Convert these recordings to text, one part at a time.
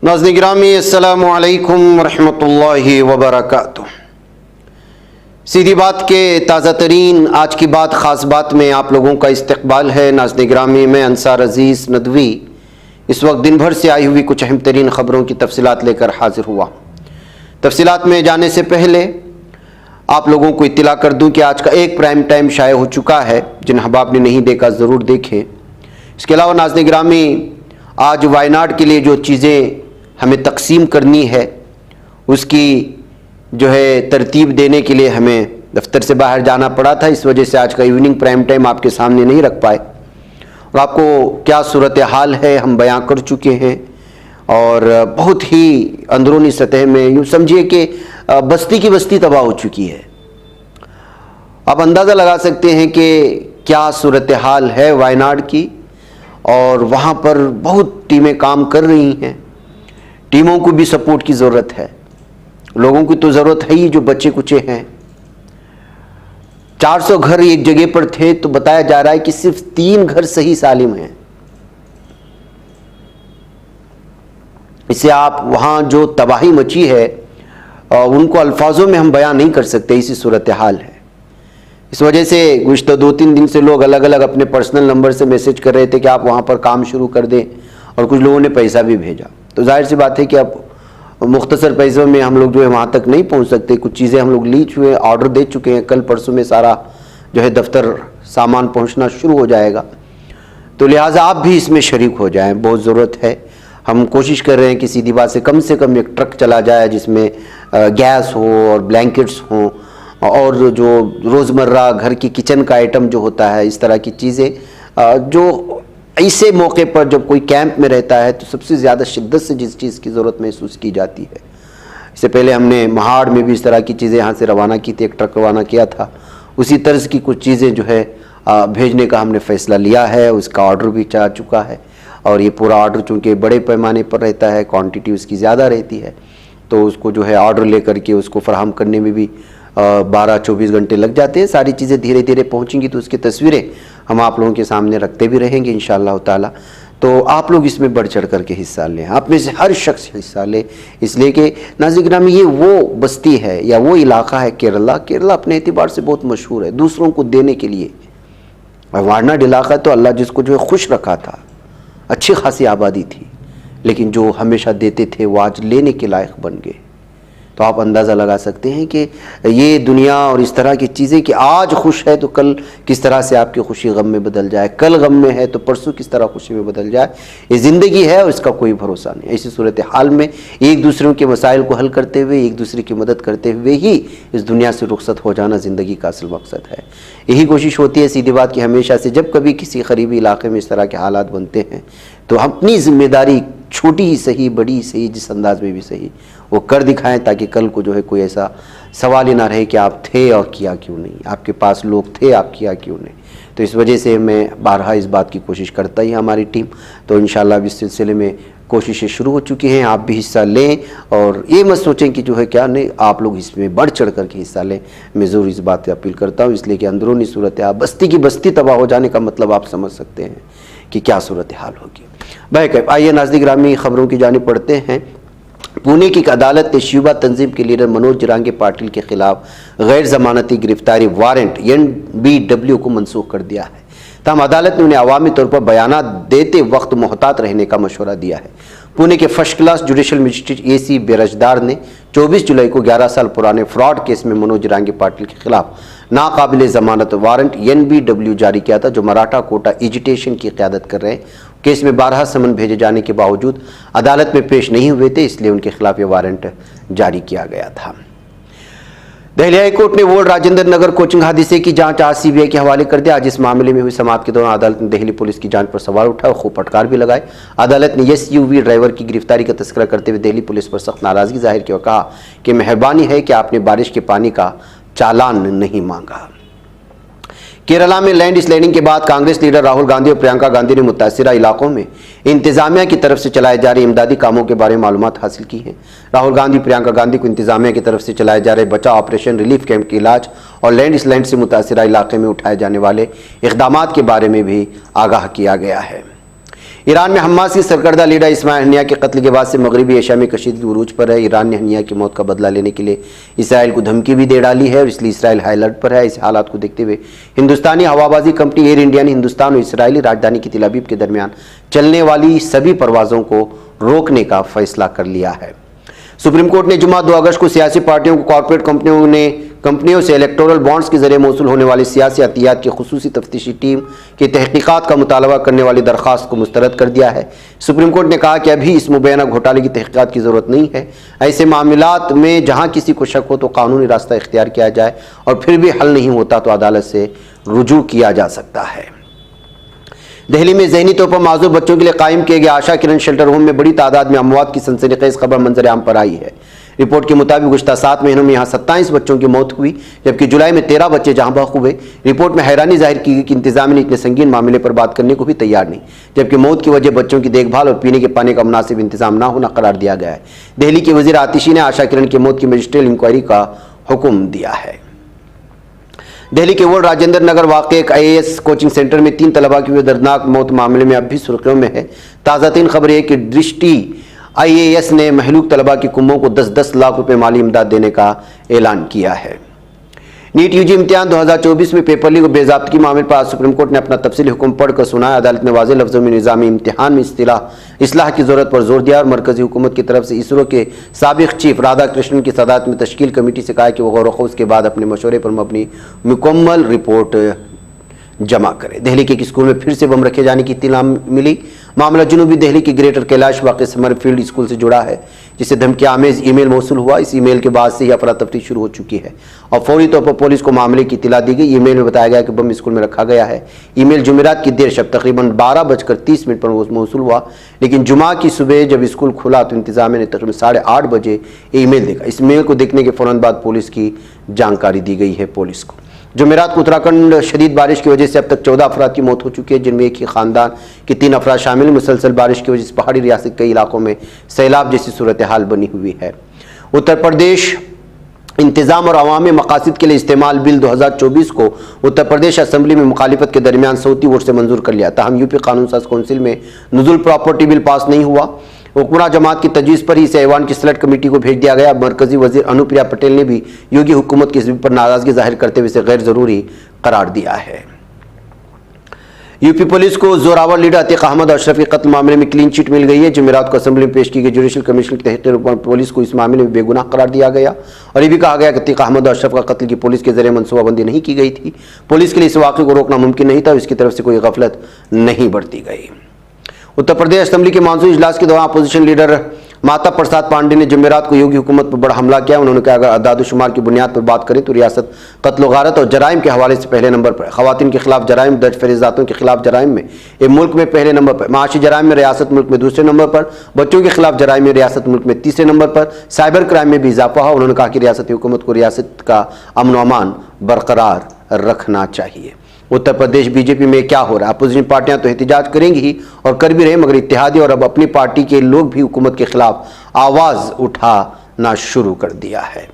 नाज़रीन गिरामी अस्सलामु अलैकुम रहमतुल्लाहि व बरकातुहू। सीधी बात के ताज़ा तरीन आज की बात ख़ास बात में आप लोगों का इस्तकबाल है। नाज़रीन गिरामी मैं अंसार अज़ीज़ नदवी इस वक्त दिन भर से आई हुई कुछ अहम तरीन ख़बरों की तफसीलात लेकर हाजिर हुआ। तफसीलात में जाने से पहले आप लोगों को इत्तला कर दूं कि आज का एक प्राइम टाइम शाये हो चुका है, जिन अहबाब ने नहीं देखा ज़रूर देखें। इसके अलावा नाज़रीन गिरामी आज वायनाड के लिए जो चीज़ें हमें तकसीम करनी है उसकी जो है तरतीब देने के लिए हमें दफ्तर से बाहर जाना पड़ा था। इस वजह से आज का इवनिंग प्राइम टाइम आपके सामने नहीं रख पाए और आपको क्या सूरत हाल है हम बयां कर चुके हैं और बहुत ही अंदरूनी सतह में यूँ समझिए कि बस्ती की बस्ती तबाह हो चुकी है। आप अंदाज़ा लगा सकते हैं कि क्या सूरत हाल है वायनाड की, और वहाँ पर बहुत टीमें काम कर रही हैं। टीमों को भी सपोर्ट की ज़रूरत है, लोगों की तो ज़रूरत है ही जो बच्चे कुचे हैं। 400 घर एक जगह पर थे तो बताया जा रहा है कि सिर्फ 3 घर सही सालिम हैं। इससे आप वहाँ जो तबाही मची है उनको अल्फाजों में हम बयान नहीं कर सकते, इसी सूरत हाल है। इस वजह से गुज़िश्ता 2-3 दिन से लोग अलग अलग अपने पर्सनल नंबर से मैसेज कर रहे थे कि आप वहाँ पर काम शुरू कर दें, और कुछ लोगों ने पैसा भी भेजा। तो जाहिर सी बात है कि अब मुख्तसर पैसों में हम लोग जो है वहाँ तक नहीं पहुँच सकते। कुछ चीज़ें हम लोग ली चुके हैं, ऑर्डर दे चुके हैं, कल परसों में सारा जो है दफ्तर सामान पहुँचना शुरू हो जाएगा। तो लिहाजा आप भी इसमें शरीक हो जाएं, बहुत ज़रूरत है। हम कोशिश कर रहे हैं कि सीधी बात से कम एक ट्रक चला जाए जिसमें गैस हो और ब्लैंकेट्स हों और जो रोज़मर्रा घर की किचन का आइटम जो होता है, इस तरह की चीज़ें जो ऐसे मौके पर जब कोई कैंप में रहता है तो सबसे ज़्यादा शिद्दत से जिस चीज़ की ज़रूरत महसूस की जाती है। इससे पहले हमने महाड़ में भी इस तरह की चीज़ें यहाँ से रवाना की थी, एक ट्रक रवाना किया था। उसी तर्ज की कुछ चीज़ें जो है भेजने का हमने फ़ैसला लिया है, उसका ऑर्डर भी जा चुका है। और ये पूरा ऑर्डर चूँकि बड़े पैमाने पर रहता है, क्वांटिटी उसकी ज़्यादा रहती है, तो उसको जो है ऑर्डर ले करके उसको फराहम करने में भी 12-24 घंटे लग जाते हैं। सारी चीज़ें धीरे धीरे पहुँचेंगी तो उसकी तस्वीरें हम आप लोगों के सामने रखते भी रहेंगे इंशाअल्लाह ताला। तो आप लोग इसमें बढ़ चढ़ करके हिस्सा लें, आप में से हर शख्स हिस्सा ले, इसलिए कि नाज़रीन गिरामी ये वो बस्ती है या वो इलाका है केरला अपने एतबार से बहुत मशहूर है दूसरों को देने के लिए। वायनाड इलाका तो अल्लाह जिसको जो है खुश रखा था, अच्छी खासी आबादी थी, लेकिन जो हमेशा देते थे वो आज लेने के लायक बन गए। तो आप अंदाज़ा लगा सकते हैं कि ये दुनिया और इस तरह की चीज़ें कि आज खुश है तो कल किस तरह से आपकी खुशी गम में बदल जाए, कल गम में है तो परसों किस तरह खुशी में बदल जाए। ये ज़िंदगी है और इसका कोई भरोसा नहीं। ऐसी सूरत हाल में एक दूसरों के मसाइल को हल करते हुए, एक दूसरे की मदद करते हुए ही इस दुनिया से रुखसत हो जाना ज़िंदगी का असल मकसद है। यही कोशिश होती है सीधी बात की हमेशा से, जब कभी किसी करीबी इलाके में इस तरह के हालात बनते हैं तो अपनी ज़िम्मेदारी छोटी ही सही, बड़ी ही सही, जिस अंदाज में भी सही, वो कर दिखाएं ताकि कल को जो है कोई ऐसा सवाल ही ना रहे कि आप थे और किया क्यों नहीं, आपके पास लोग थे आप किया क्यों नहीं। तो इस वजह से मैं बारहा इस बात की कोशिश करता ही हमारी टीम। तो इंशाअल्लाह इस सिलसिले में कोशिशें शुरू हो चुकी हैं, आप भी हिस्सा लें और ये मत सोचें कि जो है क्या नहीं, आप लोग इसमें बढ़ चढ़ करके हिस्सा लें। मैं ज़रूर इस बात पर अपील करता हूँ, इसलिए कि अंदरूनी सूरत हाल, बस्ती की बस्ती तबाह हो जाने का मतलब आप समझ सकते हैं कि क्या सूरत हाल होगी। भाई आइए नाज़रीन गिरामी खबरों की जानिब पढ़ते हैं। पुणे की एक अदालत ने शिवबा तंजीम के लीडर मनोज जरांगे पाटिल के खिलाफ गैर ज़मानती गिरफ्तारी वारंट NBW को मनसूख कर दिया है। तमाम अदालत ने उन्हें अवामी तौर पर बयानात देते वक्त मोहतात रहने का मशवरा दिया है। पुणे के first class judicial magistrate AC बेरजदार ने 24 जुलाई को 11 साल पुराने फ्रॉड केस में मनोज जरांगे पाटिल के खिलाफ नाकाबिल ज़मानत वारंट NBW जारी किया था, जो मराठा कोटा एजिटेशन की क़यादत कर रहे हैं। केस में 12 समन भेजे जाने के बावजूद अदालत में पेश नहीं हुए थे, इसलिए उनके खिलाफ ये वारंट जारी किया गया था। दिल्ली हाई कोर्ट ने वोल्ड राजेंद्र नगर कोचिंग हादसे की जांच आज CBI के हवाले कर दिया। आज इस मामले में हुई समाअत के दौरान अदालत ने दिल्ली पुलिस की जांच पर सवाल उठाए और खूब फटकार भी लगाए। अदालत ने SUV ड्राइवर की गिरफ्तारी का तस्करा करते हुए दिल्ली पुलिस पर सख्त नाराजगी जाहिर की और कहा कि मेहरबानी है कि आपने बारिश के पानी का चालान नहीं मांगा। केरला में लैंड स्लाइडिंग के बाद कांग्रेस लीडर राहुल गांधी और प्रियंका गांधी ने मुतासिरा इलाकों में इंतजामिया की तरफ से चलाए जा रहे इमदादी कामों के बारे में मालूमात हासिल की हैं। राहुल गांधी प्रियंका गांधी को इंतजामिया की तरफ से चलाए जा रहे बचाव ऑपरेशन, रिलीफ कैंप के इलाज और लैंड स्लाइड से मुतासिरा इलाके में उठाए जाने वाले इक़दामात के बारे में भी आगाह किया गया है। ईरान में हमास की सरकर्दा लीडर इस्माइल हनिया के कत्ल के बाद से मगरबी एशिया में कशीद उरूज पर है। ईरान ने हनिया की मौत का बदला लेने के लिए इसराइल को धमकी भी दे डाली है और इसलिए इसराइल हाई अलर्ट पर है। इस हालात को देखते हुए हिंदुस्तानी हवाबाजी कंपनी एयर इंडिया ने हिंदुस्तान और इसराइली राजधानी की तेल अवीव के दरमियान चलने वाली सभी परवाजों को रोकने का फैसला कर लिया है। सुप्रीम कोर्ट ने जुम्मा 2 अगस्त को सियासी पार्टियों को कॉर्पोरेट कंपनियों से इलेक्टोरल बॉन्ड्स के जरिए मौसूल होने वाली सियासी अतियात की खुसूसी तफ्तीशी टीम की तहकीकात का मुतालबा करने वाली दरख्वास्त को मुस्तरद कर दिया है। सुप्रीम कोर्ट ने कहा कि अभी इस मुबैना घोटाले की तहकीकात की ज़रूरत नहीं है। ऐसे मामलात में जहां किसी को शक हो तो कानूनी रास्ता इख्तियार किया जाए और फिर भी हल नहीं होता तो अदालत से रुजू किया जा सकता है। दिल्ली में ज़हनी तौर पर माजूर बच्चों के लिए कायम किए गए आशा किरण शेल्टर होम में बड़ी तादाद में अमवात की सनसनीखेज खबर मंजर आम पर आई है। रिपोर्ट के मुताबिक गुज़श्ता 7 महीनों में यहाँ 27 बच्चों की मौत हुई, जबकि जुलाई में 13 बच्चे जहाँ बहक हुए। रिपोर्ट में हैरानी जाहिर की गई कि इंतजामिया ने इतने संगीन मामले पर बात करने को भी तैयार नहीं, जबकि मौत की वजह बच्चों की देखभाल और पीने के पानी का मुनासिब इंतजाम ना होना करार दिया गया है। दिल्ली के वज़ीर आतिशी ने आशा किरण की मौत की मजिस्ट्रियल इंक्वायरी का हुक्म दिया है। दिल्ली के वोल्ड राजेंद्र नगर वाक़े एक IAS कोचिंग सेंटर में 3 तलबा की हुई दर्दनाक मौत मामले में अब भी सुर्खियों में है। ताज़ा तीन खबर यह कि दृष्टि IAS ने महलूक तलबा की कुम्मों को 10-10 लाख रुपए माली इमदाद देने का ऐलान किया है। नीट UG इम्तिहान 2024 में पेपर लीक और बेज़ाब्तगी मामले पर आज सुप्रीम कोर्ट ने अपना तफसीली हुक्म पढ़कर सुनाया। अदालत ने वाज़ेह लफ्ज़ों में निज़ामी इम्तिहान में इस्लाह की ज़रूरत पर जोर दिया और मरकज़ी हुकूमत की तरफ से इसरो के साबिक़ चीफ राधाकृष्णन की सदारत में तश्कील कमेटी से कहा कि वह गौर व खौज के बाद अपने मशवरे पर मबनी मुकम्मल रिपोर्ट जमा करे। दिल्ली के एक स्कूल में फिर से बम रखे जाने की इत्तला मिली। मामला जुनूबी दिल्ली के ग्रेटर कैलाश वाक़े समरफील्ड स्कूल से जुड़ा है, जिसे धमकी आमेज ईमेल मौसूल हुआ। इस ईमेल के बाद से ही अफरा तफरी शुरू हो चुकी है और फौरी तौर पर पुलिस को मामले की इत्तला दी गई। ईमेल में बताया गया कि बम स्कूल में रखा गया है। ईमेल जुमेरात की देर शब तकरीबन 12:30 पर मौसूल हुआ, लेकिन जुमा की सुबह जब स्कूल खुला तो इंतजामिया ने तकरीबन 8:30 बजे ईमेल देखा। इस मेल को देखने के फौरन बाद पुलिस की जानकारी दी गई है। पुलिस को जुमेरात को उत्तराखंड शदीद बारिश की वजह से अब तक 14 अफराद की मौत हो चुकी है, जिनमें एक ही खानदान के 3 अफराद शामिल। मुसलसल बारिश की वजह से पहाड़ी रियासत के कई इलाकों में सैलाब जैसी सूरत हाल बनी हुई है। उत्तर प्रदेश इंतजाम और अवामी मकासद के लिए इस्तेमाल बिल 2024 को उत्तर प्रदेश असम्बली में मुखालिफत के दरमियान सौती वोट से मंजूर कर लिया। ताहम यूपी कानून साज कौंसिल में नुजुल प्रॉपर्टी बिल पास नहीं हुआ। हुक्मरान जमात की तजवीज़ पर ही इसे ऐवान की सेलेक्ट कमेटी को भेज दिया गया। मरकजी वजीर अनुप्रिया पटेल ने भी योगी हुकूमत की इस बिल पर नाराजगी जाहिर करते हुए इसे गैर जरूरी करार दिया है। यूपी पुलिस को जोरावर लीडर अतीक अहमद और अशरफ के कत्ल मामले में क्लीन चिट मिल गई है। जुमेरात को असेंबली में पेश की गई जुडिशल कमीशन की तहकीक पर पुलिस को इस मामले में बेगुनाह करार दिया गया और ये भी कहा गया कि अतीक अहमद और अशरफ का कत्ल की पुलिस के जरिए मनसूबाबंदी नहीं की गई थी। पुलिस के लिए इस वाक़े को रोकना मुमकिन नहीं था और इसकी तरफ से कोई गफलत नहीं बरती गई। उत्तर प्रदेश असेंबली के मानसून इजलास के दौरान अपोजिशन लीडर माता प्रसाद पांडे ने जुमेरात को योगी हुकूमत पर बड़ा हमला किया। उन्होंने कहा अगर अदादुशुमार की बुनियाद पर बात करें तो रियासत कत्ल गारत और जराइम के हवाले से पहले नंबर पर। खवातीन के खिलाफ जराइम दर्ज फरीजातों के खिलाफ जराइम में ये मुल्क में पहले नंबर पर। माशी जराइम में रियासत मुल्क में दूसरे नंबर पर। बच्चों के खिलाफ जराइम में रियासत मुल्क में तीसरे नंबर पर। साइबर क्राइम में भी इजाफा हुआ। उन्होंने कहा कि रियासती हुकूमत को रियासत का अमन अमान बरकरार रखना चाहिए। उत्तर प्रदेश बीजेपी में क्या हो रहा है? अपोजिशन पार्टियां तो एहतजाज करेंगी ही और कर भी रहे, मगर इत्तेहादी और अब अपनी पार्टी के लोग भी हुकूमत के खिलाफ आवाज उठाना शुरू कर दिया है।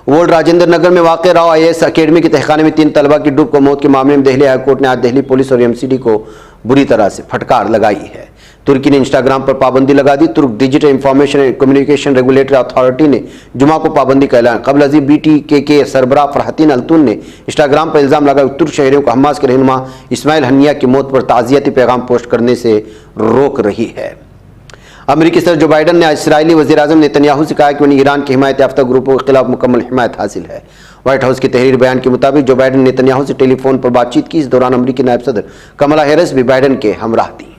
वोल्ड राजेंद्र नगर में वाक़ राव IAS अकेडमी के तहखाने में 3 तलबा की डूब को मौत के मामले में दिल्ली हाईकोर्ट ने आज दिल्ली पुलिस और MCD को बुरी तरह से फटकार लगाई है। तुर्की ने इंस्टाग्राम पर पाबंदी लगा दी। तुर्क digital information and communication regulatory authority ने जुमा को पाबंदी का ऐलान। कबल अजीब BTK के सरबराह फरहतीन अल्तुन ने इंस्टाग्राम पर इल्ज़ाम लगाया तुर्क शहरियों को हमास के रहनुमा इस्माइल हनिया की मौत पर ताज़ियती पैगाम पोस्ट करने से रोक रही है। अमेरिकी सदर जो बाइडन ने इसराइली वज़ीर-ए-आज़म नेतन्याहू से कहा कि उन्हें ईरान के हिमायत याफ्ता ग्रुपों के खिलाफ मुकम्मल हिमायत हासिल है। व्हाइट हाउस की तहरीर बयान के मुताबिक जो बाइडन ने नेतन्याहू से टेलीफोन पर बातचीत की। इस दौरान अमेरिकी नायब सदर कमला हैरिस भी बाइडन के हमराह थी।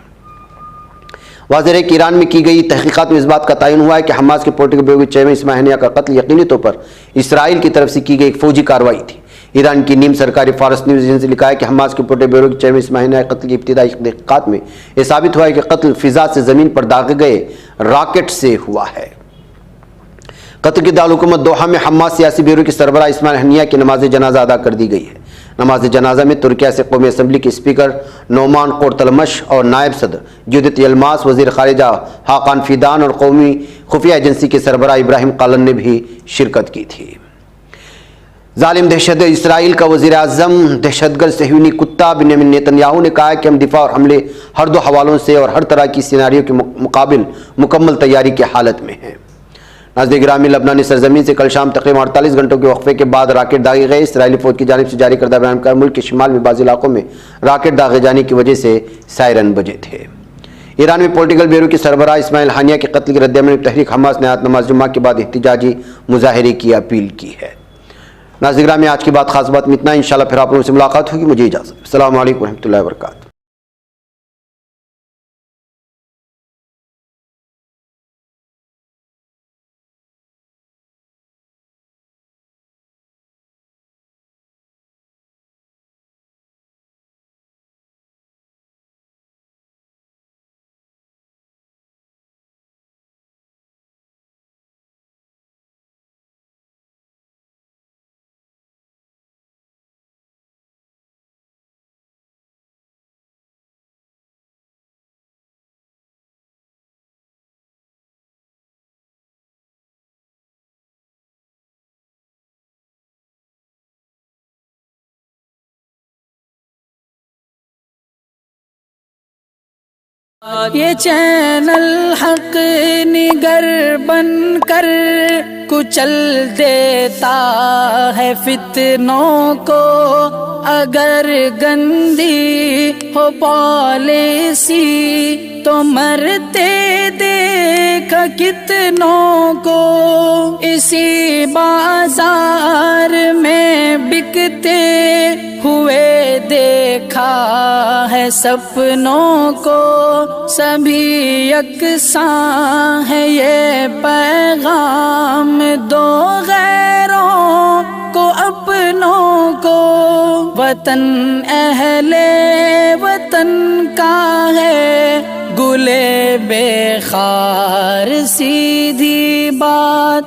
वाज़ेह है कि ईरान में की गई तहकीकात में इस बात का तयन हुआ है कि हमास के पॉलिटिकल ब्यूरो के चेयरमैन इस्माइल हनिया का कत्ल यकीनी तौर पर इसराइल की तरफ से की गई एक फौजी कार्रवाई थी। ईरान की नीम सरकारी फारस न्यूज़ एजेंसी ने लिखा है कि हमास के पॉलिटिकल ब्यूरो के चेयरमैन इस्माइल हनिया के कत्ल की इब्तिदाई तहकीकात में यह साबित हुआ है कि कत्ल फिजा से ज़मीन पर दागे गए रॉकेट से हुआ है। कत्ल की दारुल-हुकूमत दोहा में हमास सियासी ब्यूरो की सरबराह इस्माइल हनिया की नमाज जनाजा अदा कर दी गई है। नमाज जनाजा में तुर्किया से कौमी असम्बली के स्पीकर नोमान कोर्तलमश और नायब सदर जुदित यलमास, वजीर खारिजा हाकान फीदान और कौमी खुफिया एजेंसी के सरबराह इब्राहिम कालन ने भी शिरकत की थी। जालिम दहशत इसराइल का वज़ीर आज़म दहशतगर्द सहयूनी कुत्ता बेंजामिन नेतन्याहू ने कहा है कि हम दिफा और हमले हर दो हवालों से और हर तरह की सिनारियों के मुकाबिल मुकम्मल तैयारी की हालत में हैं। नाज़रीन गिरामी, लबनानी सरजमीन से कल शाम तकरीबन 48 घंटों के वक्फे के बाद राकेट दागे गए। इसराइली फौज की जानिब से जारी करदा बयान का मुल्क के शिमाल में बाज़ इलाकों में राकेट दागे जाने की वजह से सायरन बजे थे। ईरान में पॉलिटिकल ब्यूरो के सरबराह इस्माइल हानिया के कत्ल के रद्द-ए-अमल में तहरीक हमास ने आज नमाज जुम्मा के बाद एहतिजाजी मुजाहरे की अपील की है। नाज़रीन गिरामी, आज की बात खास बात में इतना। इंशाल्लाह फिर आप लोगों से मुलाकात होगी। मुझे इजाज़त। अस्सलाम वालेकुम रहमतुल्लाहि व बरकातहू। ये चैनल हक निगर बन कर कुचल देता है फितनों को। अगर गंदी हो पॉलिसी तो मरते देख कितनों को। इसी बाजार में बिकते हुए देखा है सपनों को। सभी यकसां है ये पैगाम दो गैरों को अपनों को। वतन अहले वतन का है गुले बेखार सीधी बात।